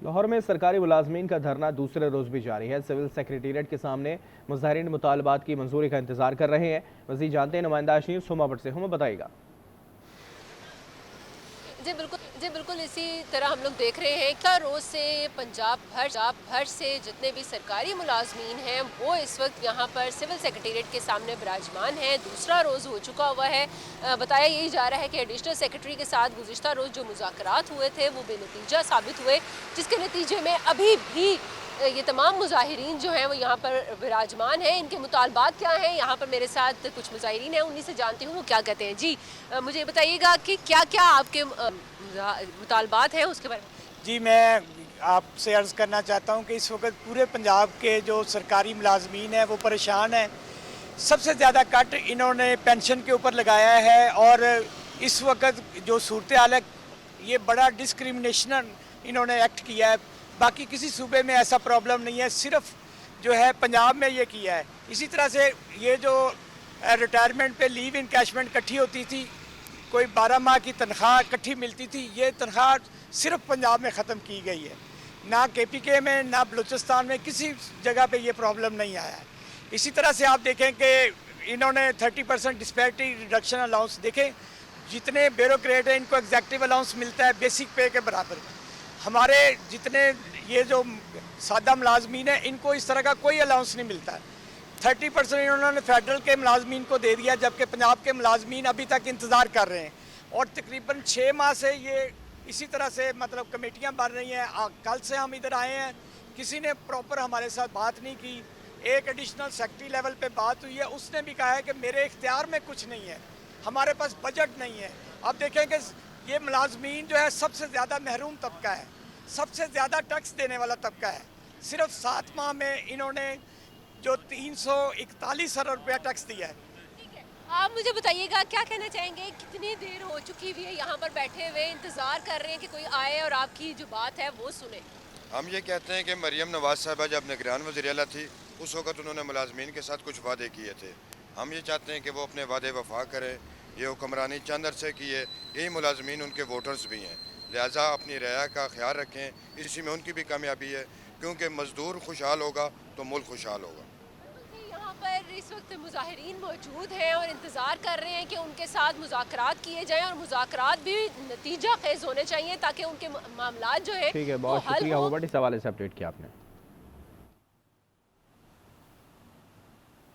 लाहौर में सरकारी मुलाजमीन का धरना दूसरे रोज भी जारी है। सिविल सेक्रेटेरिएट के सामने मुजाहिरीन मुतालबात की मंजूरी का इंतजार कर रहे हैं। मज़ीद जानते हैं नुमाइंदा न्यूज़ हुमा भट्ट से। हुमा बताएगा। जी बिल्कुल इसी तरह हम लोग देख रहे हैं कि रोज़ से पंजाब भर से जितने भी सरकारी मुलाजमीन हैं वो इस वक्त यहाँ पर सिविल सेक्रेटेरिएट के सामने विराजमान हैं। दूसरा रोज़ हो चुका हुआ है। बताया यही जा रहा है कि एडिशनल सेक्रेटरी के साथ गुज़िश्ता रोज़ जो मुज़ाकरात हुए थे वो बेनतीजा साबित हुए, जिसके नतीजे में अभी भी ये तमाम मुजाहिरीन जो हैं वो यहाँ पर विराजमान हैं। इनके मुतालबात क्या हैं, यहाँ पर मेरे साथ कुछ मुजाहिरीन हैं, उन्हीं से जानती हूँ वो क्या कहते हैं। जी मुझे बताइएगा कि क्या क्या आपके मुतालबात हैं उसके बारे में। जी, मैं आपसे अर्ज़ करना चाहता हूँ कि इस वक्त पूरे पंजाब के जो सरकारी मुलाजमीन हैं वो परेशान हैं। सबसे ज़्यादा कट इन्होंने पेंशन के ऊपर लगाया है और इस वक्त जो सूरत हाल है ये बड़ा डिस्क्रिमिनेशन इन्होंने एक्ट किया है। बाकी किसी सूबे में ऐसा प्रॉब्लम नहीं है, सिर्फ जो है पंजाब में ये किया है। इसी तरह से ये जो रिटायरमेंट पे लीव इनकैशमेंट इकट्ठी होती थी, कोई 12 माह की तनख्वाह इकट्ठी मिलती थी, ये तनख्वाह सिर्फ पंजाब में ख़त्म की गई है। ना KPK में ना बलूचिस्तान में किसी जगह पे ये प्रॉब्लम नहीं आया है। इसी तरह से आप देखें कि इन्होंने 30% डिस्पैरिटी रिडक्शन अलाउंस देखें, जितने ब्यूरोक्रेट हैं इनको एग्जेक्टिव अलाउंस मिलता है बेसिक पे के बराबर। हमारे जितने ये जो सादा मुलाजमीन हैं इनको इस तरह का कोई अलाउंस नहीं मिलता है। 30% इन्होंने फेडरल के मुलाजमीन को दे दिया, जबकि पंजाब के मुलाजमीन अभी तक इंतज़ार कर रहे हैं। और तकरीबन 6 माह से ये इसी तरह से मतलब कमेटियाँ बन रही हैं। कल से हम इधर आए हैं, किसी ने प्रॉपर हमारे साथ बात नहीं की। एक एडिशनल सेक्रेटरी लेवल पे बात हुई है, उसने भी कहा है कि मेरे इख्तियार में कुछ नहीं है, हमारे पास बजट नहीं है। अब देखें कि ये मुलाजमीन जो है सबसे ज़्यादा महरूम तबका है, सबसे ज़्यादा टैक्स देने वाला तबका है। सिर्फ 7 माह में इन्होंने जो 341 अरब रुपया टैक्स दिया है। आप मुझे बताइएगा क्या कहना चाहेंगे, कितनी देर हो चुकी हुई है यहाँ पर बैठे हुए, इंतज़ार कर रहे हैं कि कोई आए और आपकी जो बात है वो सुने। हम ये कहते हैं कि मरियम नवाज साहबा जब निगरान वज़ीर आला थी उस वक्त उन्होंने मुलाजमीन के साथ कुछ वादे किए थे। हम ये चाहते हैं कि वो अपने वादे वफा करें। ये हुक्मरानी चंद अरसे की है, यही मुलाजमीन उनके वोटर्स भी हैं, लिहाजा अपनी रया का ख्याल रखें। इसी में उनकी भी कामयाबी है, क्योंकि मज़दूर खुशहाल होगा तो मुल्क खुशहाल होगा। यहाँ पर इस वक्त मुजाहिरीन मौजूद हैं और इंतज़ार कर रहे हैं कि उनके साथ मुज़ाकरात किए जाएं और मुज़ाकरात भी नतीजा खेज होने चाहिए ताकि उनके मामलात जो है ठीक है, बहुत शुक्रिया हुमा भट्ट, इस हवाले से अपडेट किया आपने।